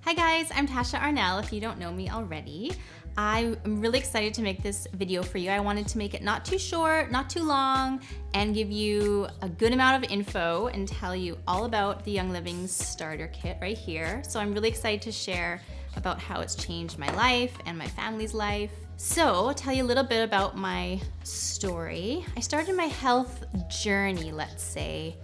Hi guys, I'm Tasha Arnell, if you don't know me already. I'm really excited to make this video for you. I wanted to make it not too short, not too long, and give you a good amount of info and tell you all about the Young Living starter kit right here. So I'm really excited to share about how it's changed my life and my family's life. So I'll tell you a little bit about my story. I started my health journey, let's say,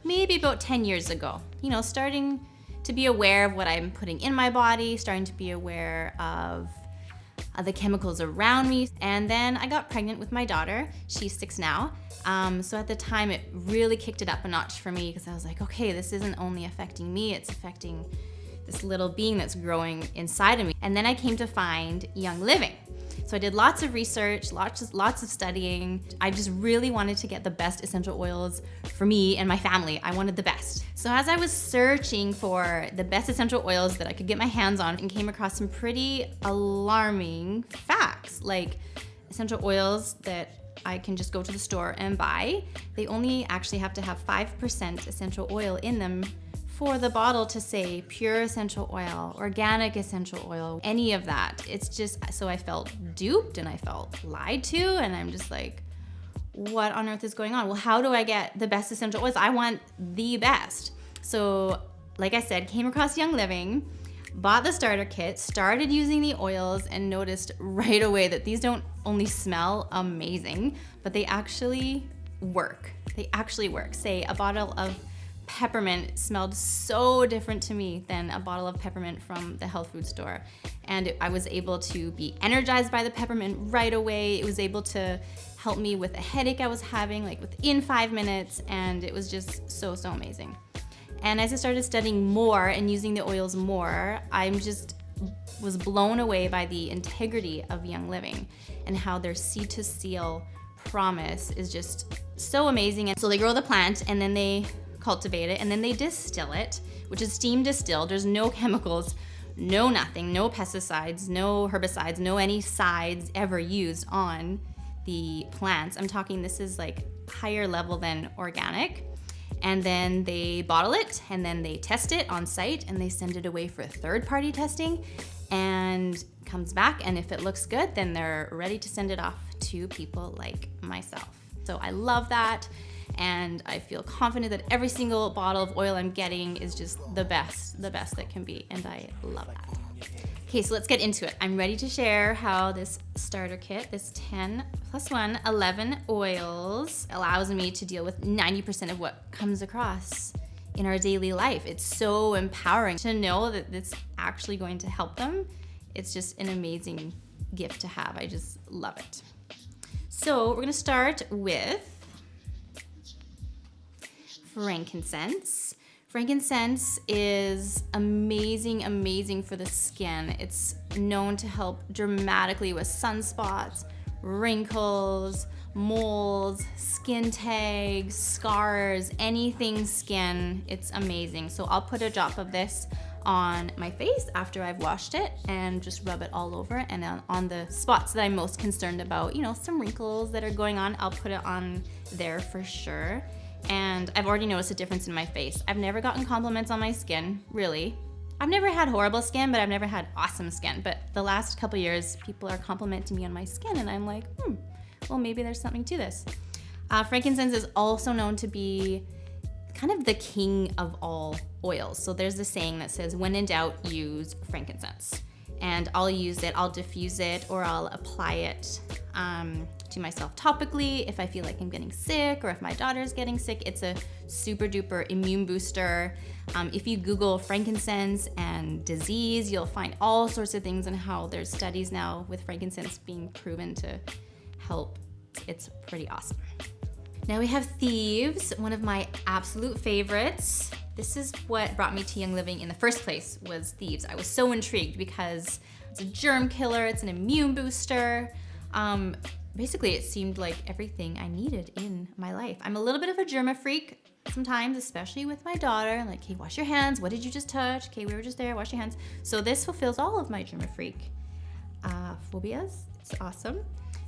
maybe about 10 years ago. You know, starting to be aware of what I'm putting in my body, starting to be aware of the chemicals around me. And then I got pregnant with my daughter. She's 6 now. So at the time, it really kicked it up a notch for me because I was like, okay, this isn't only affecting me, it's affecting this little being that's growing inside of me. And then I came to find Young Living. So I did lots of research, lots of studying. I just really wanted to get the best essential oils for me and my family. I wanted the best. So as I was searching for the best essential oils that I could get my hands on, and came across some pretty alarming facts, like essential oils that I can just go to the store and buy. They only actually have to have 5% essential oil in them for the bottle to say pure essential oil, organic essential oil, any of that. It's just, so I felt duped and I felt lied to, and I'm just like, what on earth is going on? Well, how do I get the best essential oils? I want the best. So, like I said, came across Young Living, bought the starter kit, started using the oils, and noticed right away that these don't only smell amazing, but they actually work. They actually work. Say a bottle of peppermint smelled so different to me than a bottle of peppermint from the health food store. And I was able to be energized by the peppermint right away. It was able to help me with a headache I was having like within 5 minutes, and it was just so amazing. And as I started studying more and using the oils more, I'm just was blown away by the integrity of Young Living and how their seed to seal promise is just so amazing. And so they grow the plant and then they cultivate it, and then they distill it, which is steam distilled. There's no chemicals, no nothing, no pesticides, no herbicides, no any sides ever used on the plants. I'm talking, this is like higher level than organic. And then they bottle it, and then they test it on site, and they send it away for third-party testing, and comes back, and if it looks good, then they're ready to send it off to people like myself. So I love that. And I feel confident that every single bottle of oil I'm getting is just the best that can be, and I love that. Okay, so let's get into it. I'm ready to share how this starter kit, this 10 plus 1, 11 oils, allows me to deal with 90% of what comes across in our daily life. It's so empowering to know that it's actually going to help them. It's just an amazing gift to have. I just love it. So we're gonna start with frankincense. Frankincense is amazing for the skin. It's known to help dramatically with sunspots, wrinkles, moles, skin tags, scars, anything skin. It's amazing. So I'll put a drop of this on my face after I've washed it and just rub it all over, and on the spots that I'm most concerned about, you know, some wrinkles that are going on, I'll put it on there for sure. And I've already noticed a difference in my face. I've never gotten compliments on my skin, really. I've never had horrible skin, but I've never had awesome skin. But the last couple years, people are complimenting me on my skin, and I'm like, well, maybe there's something to this. Frankincense is also known to be kind of the king of all oils. So there's the saying that says, when in doubt, use frankincense. And I'll use it, I'll diffuse it, or I'll apply it to myself topically if I feel like I'm getting sick, or if my daughter's getting sick. It's a super duper immune booster. If you Google frankincense and disease, you'll find all sorts of things on how there's studies now with frankincense being proven to help. It's pretty awesome. Now we have Theieves, one of my absolute favorites. This is what brought me to Young Living in the first place, was Theieves. I was so intrigued because it's a germ killer, it's an immune booster. Basically, it seemed like everything I needed in my life. I'm a little bit of a germa freak sometimes, especially with my daughter. Like, hey, wash your hands. What did you just touch? Okay, we were just there, wash your hands. So this fulfills all of my germa freak phobias. It's awesome.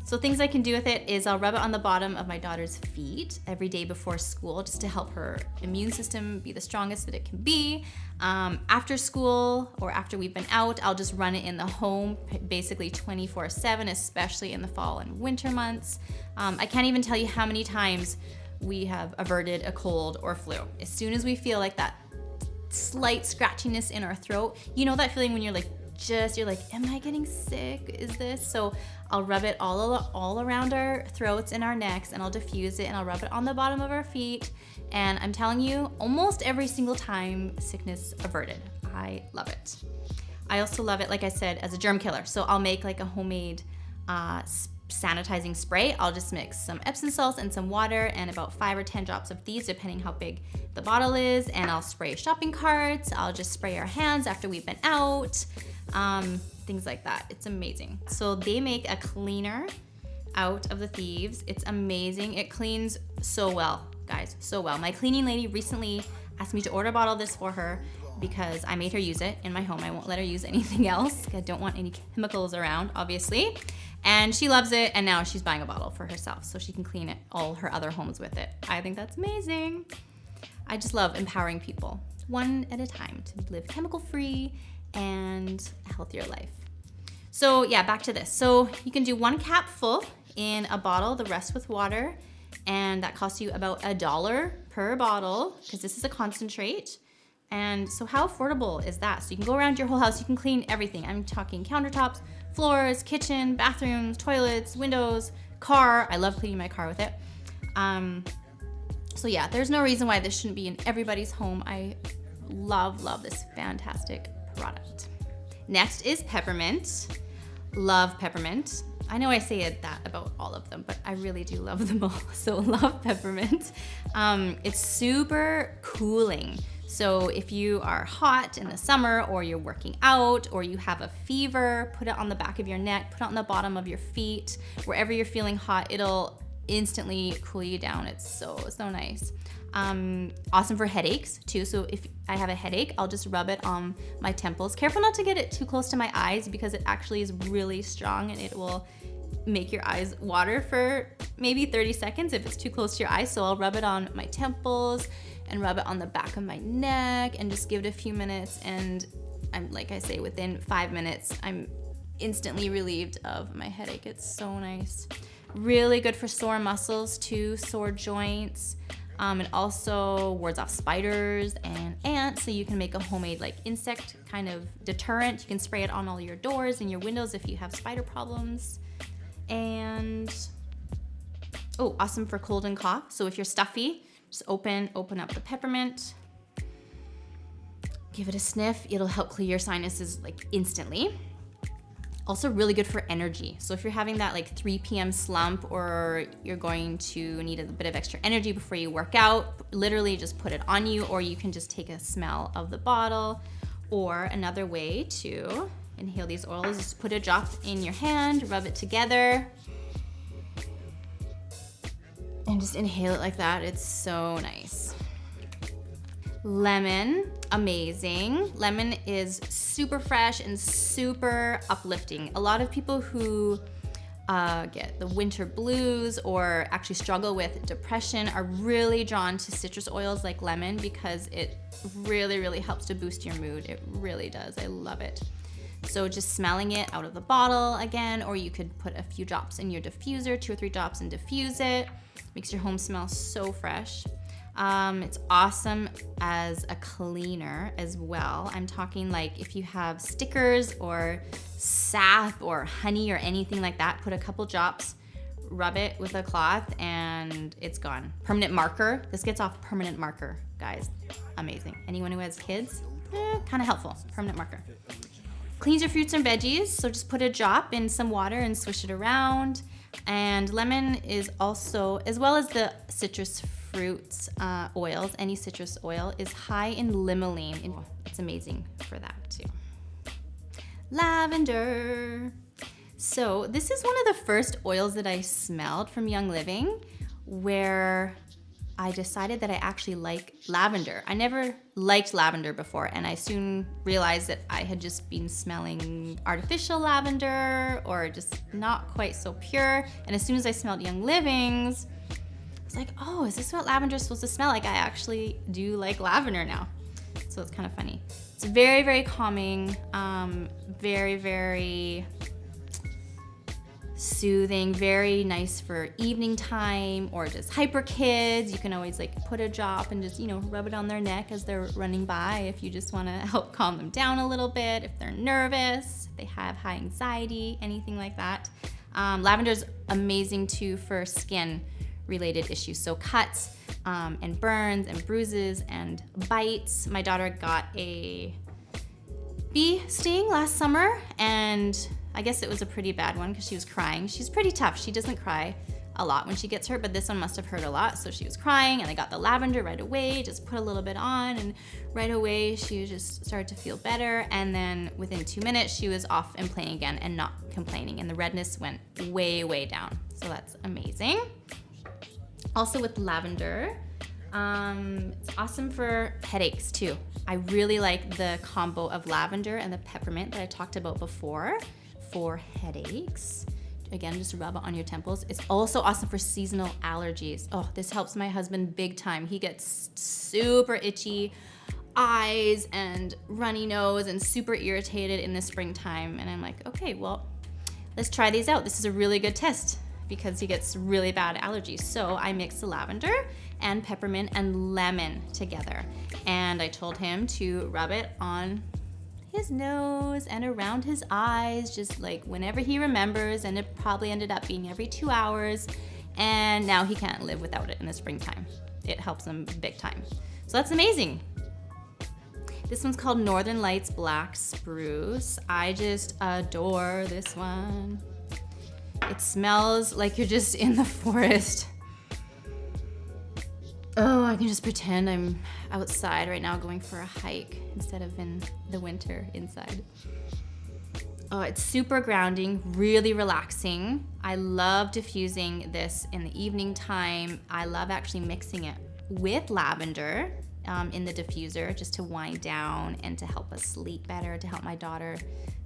So things I can do with it is I'll rub it on the bottom of my daughter's feet every day before school just to help her immune system be the strongest that it can be. After school or after we've been out, I'll just run it in the home basically 24/7, especially in the fall and winter months. I can't even tell you how many times we have averted a cold or flu. As soon as we feel like that slight scratchiness in our throat, you know that feeling when you're like, am I getting sick? Is this? So I'll rub it all around our throats and our necks, and I'll diffuse it, and I'll rub it on the bottom of our feet. And I'm telling you, almost every single time, sickness averted. I love it. I also love it, like I said, as a germ killer. So I'll make like a homemade sanitizing spray. I'll just mix some Epsom salts and some water and about 5 or 10 drops of these, depending how big the bottle is. And I'll spray shopping carts. I'll just spray our hands after we've been out. Things like that. It's amazing. So they make a cleaner out of the Theieves. It's amazing. It cleans so well, guys, so well. My cleaning lady recently asked me to order a bottle of this for her because I made her use it in my home. I won't let her use anything else. I don't want any chemicals around, obviously. And she loves it, and now she's buying a bottle for herself so she can clean it, all her other homes with it. I think that's amazing. I just love empowering people one at a time to live chemical-free and a healthier life. So yeah, back to this. So you can do 1 cap full in a bottle, the rest with water, and that costs you about $1 per bottle because this is a concentrate. And so how affordable is that? So you can go around your whole house, you can clean everything. I'm talking countertops, floors, kitchen, bathrooms, toilets, windows, car. I love cleaning my car with it. So yeah, there's no reason why this shouldn't be in everybody's home. I love this fantastic product. Next is Peppermint. Love Peppermint. I know I say that about all of them, but I really do love them all. So love Peppermint. It's super cooling. So if you are hot in the summer or you're working out or you have a fever, put it on the back of your neck, put it on the bottom of your feet, wherever you're feeling hot, it'll instantly cool you down. It's so nice. Awesome for headaches too. So if I have a headache, I'll just rub it on my temples. Careful not to get it too close to my eyes because it actually is really strong and it will make your eyes water for maybe 30 seconds if it's too close to your eyes. So I'll rub it on my temples and rub it on the back of my neck and just give it a few minutes. And I'm, like I say, within 5 minutes, I'm instantly relieved of my headache. It's so nice. Really good for sore muscles too, sore joints. It also wards off spiders and ants, so you can make a homemade like insect kind of deterrent. You can spray it on all your doors and your windows if you have spider problems. And awesome for cold and cough. So if you're stuffy, just open up the peppermint, give it a sniff. It'll help clear your sinuses like instantly. Also really good for energy. So if you're having that like 3 p.m. slump or you're going to need a bit of extra energy before you work out, literally just put it on you, or you can just take a smell of the bottle. Or another way to inhale these oils is put a drop in your hand, rub it together, and just inhale it like that. It's so nice. Lemon, amazing. Lemon is super fresh and super uplifting. A lot of people who get the winter blues or actually struggle with depression are really drawn to citrus oils like lemon because it really helps to boost your mood. It really does. I love it. So just smelling it out of the bottle again, or you could put a few drops in your diffuser, 2 or 3 drops, and diffuse it. Makes your home smell so fresh. It's awesome as a cleaner as well. I'm talking like if you have stickers or sap or honey or anything like that, put a couple drops, rub it with a cloth, and it's gone. Permanent marker. This gets off permanent marker, guys. Amazing. Anyone who has kids, kind of helpful. Permanent marker. Cleans your fruits and veggies, so just put a drop in some water and swish it around. And lemon is also, as well as the citrus fruits oils, any citrus oil is high in limonene. It's amazing for that too. Lavender. So this is one of the first oils that I smelled from Young Living where I decided that I actually like lavender. I never liked lavender before, and I soon realized that I had just been smelling artificial lavender or just not quite so pure. And as soon as I smelled Young Living's, I was like, oh, is this what lavender is supposed to smell like? I actually do like lavender now. So it's kind of funny. It's very, very calming, very, very soothing, very nice for evening time or just hyper kids. You can always like put a drop and just, rub it on their neck as they're running by if you just want to help calm them down a little bit, if they're nervous, if they have high anxiety, anything like that. Lavender is amazing too for skin related issues. So cuts and burns and bruises and bites. My daughter got a bee sting last summer, and I guess it was a pretty bad one because she was crying. She's pretty tough. She doesn't cry a lot when she gets hurt, but this one must have hurt a lot. So she was crying, and I got the lavender right away, just put a little bit on, and right away she just started to feel better. And then within 2 minutes, she was off and playing again and not complaining. And the redness went way, way down. So that's amazing. Also with lavender, it's awesome for headaches too. I really like the combo of lavender and the peppermint that I talked about before for headaches. Again, just rub it on your temples. It's also awesome for seasonal allergies. Oh, this helps my husband big time. He gets super itchy eyes and runny nose and super irritated in the springtime. And I'm like, okay, well, let's try these out. This is a really good test because he gets really bad allergies. So I mixed the lavender and peppermint and lemon together. And I told him to rub it on his nose and around his eyes, just like whenever he remembers, and it probably ended up being every 2 hours. And now he can't live without it in the springtime. It helps him big time. So that's amazing. This one's called Northern Lights Black Spruce. I just adore this one. It smells like you're just in the forest. Oh, I can just pretend I'm outside right now going for a hike instead of in the winter inside. Oh, it's super grounding, really relaxing. I love diffusing this in the evening time. I love actually mixing it with lavender in the diffuser just to wind down and to help us sleep better, to help my daughter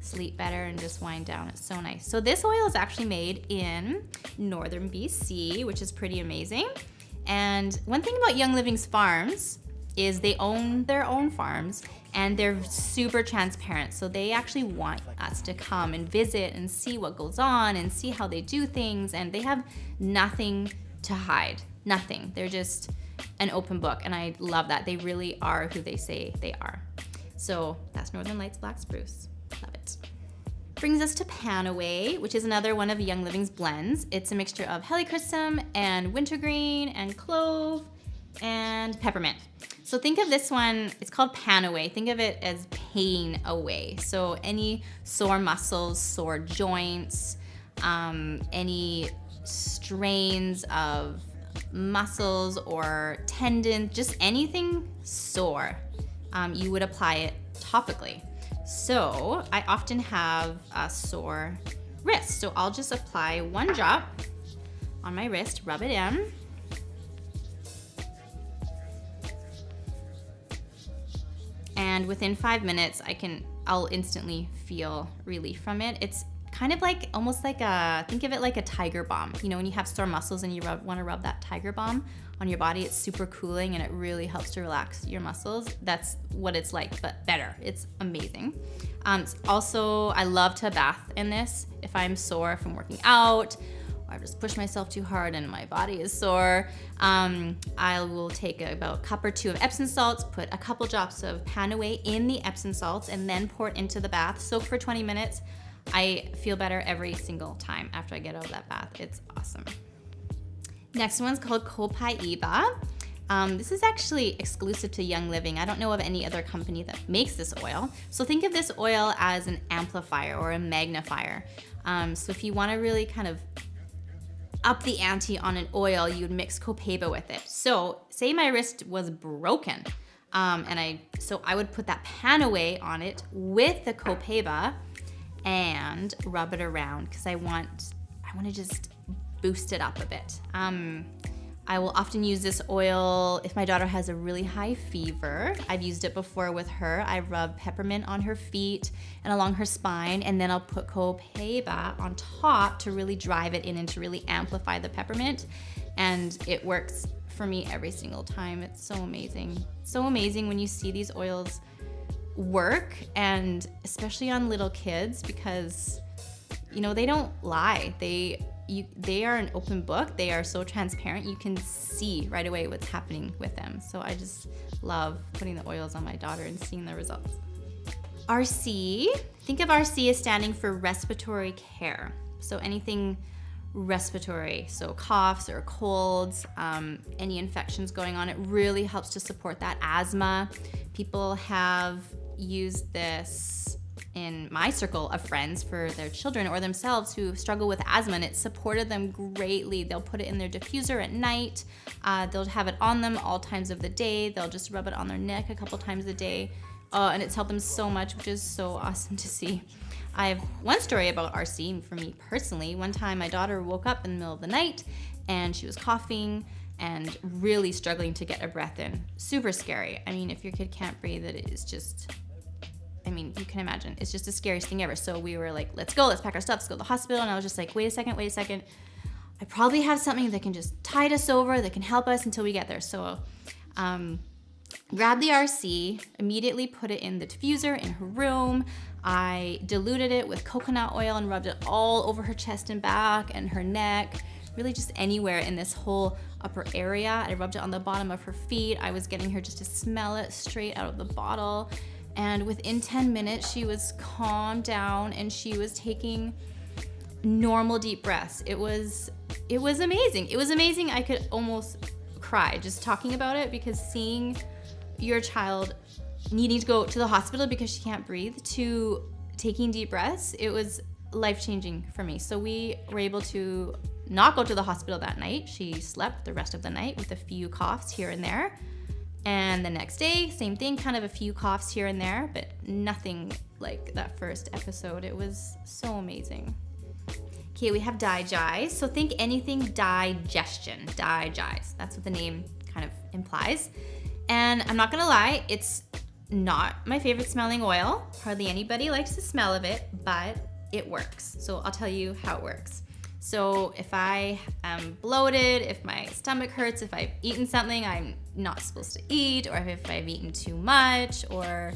sleep better and just wind down. It's so nice. So this oil is actually made in northern BC, which is pretty amazing. And one thing about Young Living's farms is they own their own farms and they're super transparent. So they actually want us to come and visit and see what goes on and see how they do things. And they have nothing to hide, nothing. They're just an open book. And I love that. They really are who they say they are. So that's Northern Lights Black Spruce. Love it. Brings us to PanAway, which is another one of Young Living's blends. It's a mixture of helichrysum and wintergreen and clove and peppermint. So think of this one, it's called PanAway. Think of it as pain away. So any sore muscles, sore joints, any strains of muscles or tendons, just anything sore, you would apply it topically. So I often have a sore wrist. So I'll just apply 1 drop on my wrist, rub it in. And within 5 minutes, I'll instantly feel relief from it. It's kind of like, almost like think of it like a tiger balm. You know, when you have sore muscles and you want to rub that tiger balm on your body, it's super cooling and it really helps to relax your muscles. That's what it's like, but better. It's amazing. It's also, I love to bath in this. If I'm sore from working out, or I've just pushed myself too hard and my body is sore, I will take about a cup or 2 of Epsom salts, put a couple drops of PanAway in the Epsom salts, and then pour it into the bath. Soak for 20 minutes. I feel better every single time after I get out of that bath. It's awesome. Next one's called Copaiba. This is actually exclusive to Young Living. I don't know of any other company that makes this oil. So think of this oil as an amplifier or a magnifier. So if you want to really kind of up the ante on an oil, you'd mix Copaiba with it. So say my wrist was broken, so I would put that PanAway on it with the Copaiba and rub it around because I want to just boost it up a bit. I will often use this oil if my daughter has a really high fever. I've used it before with her. I rub peppermint on her feet and along her spine, and then I'll put Copaiba on top to really drive it in and to really amplify the peppermint. And it works for me every single time. It's so amazing. So amazing when you see these oils work, and especially on little kids, because you know, they don't lie. They are an open book. They are so transparent. You can see right away what's happening with them. So I just love putting the oils on my daughter and seeing the results. RC, think of RC as standing for respiratory care. So anything respiratory, so coughs or colds, any infections going on, it really helps to support that. Asthma, people have used this in my circle of friends for their children or themselves who struggle with asthma, and it supported them greatly. They'll put it in their diffuser at night. They'll have it on them all times of the day. They'll just rub it on their neck a couple times a day. And it's helped them so much, which is so awesome to see. I have one story about RC for me personally. One time my daughter woke up in the middle of the night and she was coughing and really struggling to get a breath in. Super scary. I mean, if your kid can't breathe, it is just, I mean, you can imagine. It's just the scariest thing ever. So we were like, let's go, let's pack our stuff, let's go to the hospital. And I was just like, wait a second. I probably have something that can just tide us over, that can help us until we get there. So grabbed the RC, immediately put it in the diffuser in her room. I diluted it with coconut oil and rubbed it all over her chest and back and her neck, really just anywhere in this whole upper area. I rubbed it on the bottom of her feet. I was getting her just to smell it straight out of the bottle. And within 10 minutes, she was calmed down and she was taking normal deep breaths. It was amazing. It was amazing. I could almost cry just talking about it, because seeing your child needing to go to the hospital because she can't breathe to taking deep breaths, it was life-changing for me. So we were able to not go to the hospital that night. She slept the rest of the night with a few coughs here and there. And the next day, same thing, kind of a few coughs here and there, but nothing like that first episode. It was so amazing. Okay, we have Digize. So think anything digestion, Digize. That's what the name kind of implies. And I'm not gonna lie, it's not my favorite smelling oil. Hardly anybody likes the smell of it, but it works. So I'll tell you how it works. So if I am bloated, if my stomach hurts, if I've eaten something I'm not supposed to eat, or if I've eaten too much, or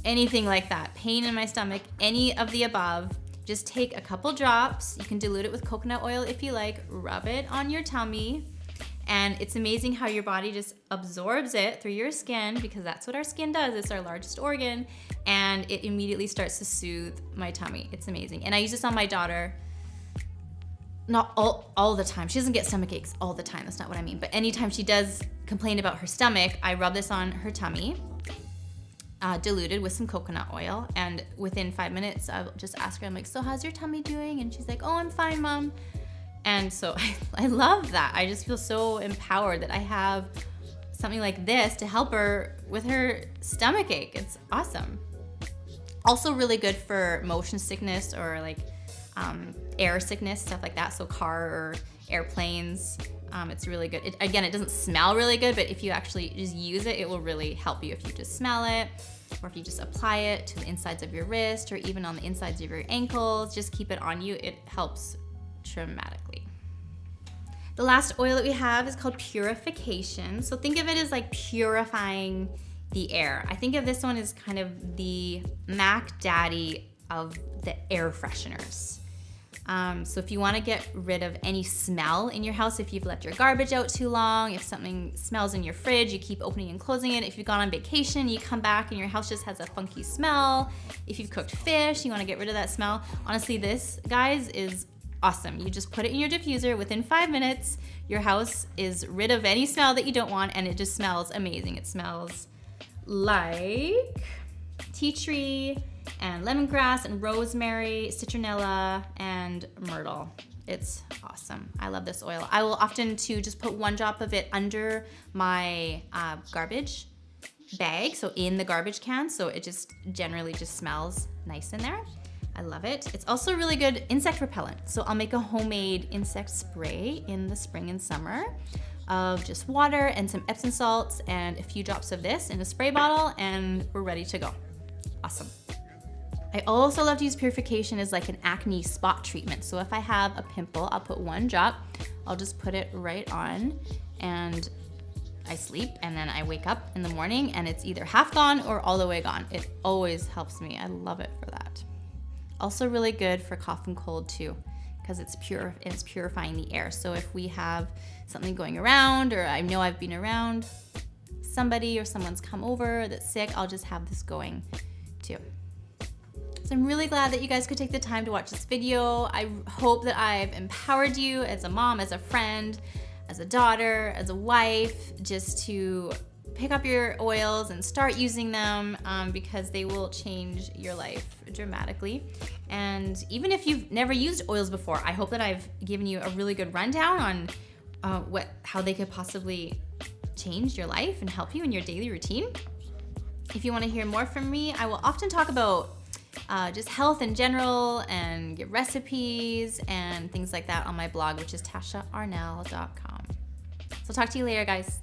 anything like that, pain in my stomach, any of the above, just take a couple drops. You can dilute it with coconut oil if you like, rub it on your tummy, and it's amazing how your body just absorbs it through your skin, because that's what our skin does. It's our largest organ, and it immediately starts to soothe my tummy. It's amazing. And I use this on my daughter. Not all the time. She doesn't get stomach aches all the time. That's not what I mean. But anytime she does complain about her stomach, I rub this on her tummy, diluted with some coconut oil. And within 5 minutes, I'll just ask her, I'm like, so how's your tummy doing? And she's like, oh, I'm fine, Mom. And so I love that. I just feel so empowered that I have something like this to help her with her stomach ache. It's awesome. Also really good for motion sickness or like air sickness, stuff like that. So car or airplanes, it's really good. Again, it doesn't smell really good, but if you actually just use it, it will really help you if you just smell it, or if you just apply it to the insides of your wrist or even on the insides of your ankles. Just keep it on you. It helps dramatically. The last oil that we have is called Purification. So think of it as like purifying the air. I think of this one as kind of the Mac Daddy of the air fresheners. So if you want to get rid of any smell in your house, if you've left your garbage out too long, if something smells in your fridge, you keep opening and closing it. If you've gone on vacation, you come back and your house just has a funky smell. If you've cooked fish, you want to get rid of that smell. Honestly, this, guys, is awesome. You just put it in your diffuser. Within 5 minutes, your house is rid of any smell that you don't want, and it just smells amazing. It smells like tea tree and lemongrass and rosemary, citronella, and myrtle. It's awesome. I love this oil. I will often too just put 1 drop of it under my garbage bag, so in the garbage can, so it just generally just smells nice in there. I love it. It's also really good insect repellent. So I'll make a homemade insect spray in the spring and summer. of just water and some Epsom salts and a few drops of this in a spray bottle, and we're ready to go. Awesome. I also love to use Purification as like an acne spot treatment. So if I have a pimple, I'll put 1 drop. I'll just put it right on, and I sleep, and then I wake up in the morning and it's either half gone or all the way gone. It always helps me. I love it for that. Also really good for cough and cold too, because it's purifying the air. So if we have something going around, or I know I've been around somebody or someone's come over that's sick, I'll just have this going too. So I'm really glad that you guys could take the time to watch this video. I hope that I've empowered you as a mom, as a friend, as a daughter, as a wife, just to pick up your oils and start using them, because they will change your life dramatically. And even if you've never used oils before, I hope that I've given you a really good rundown on how they could possibly change your life and help you in your daily routine. If you want to hear more from me, I will often talk about just health in general and get recipes and things like that on my blog, which is tashaarnell.com. So talk to you later, guys.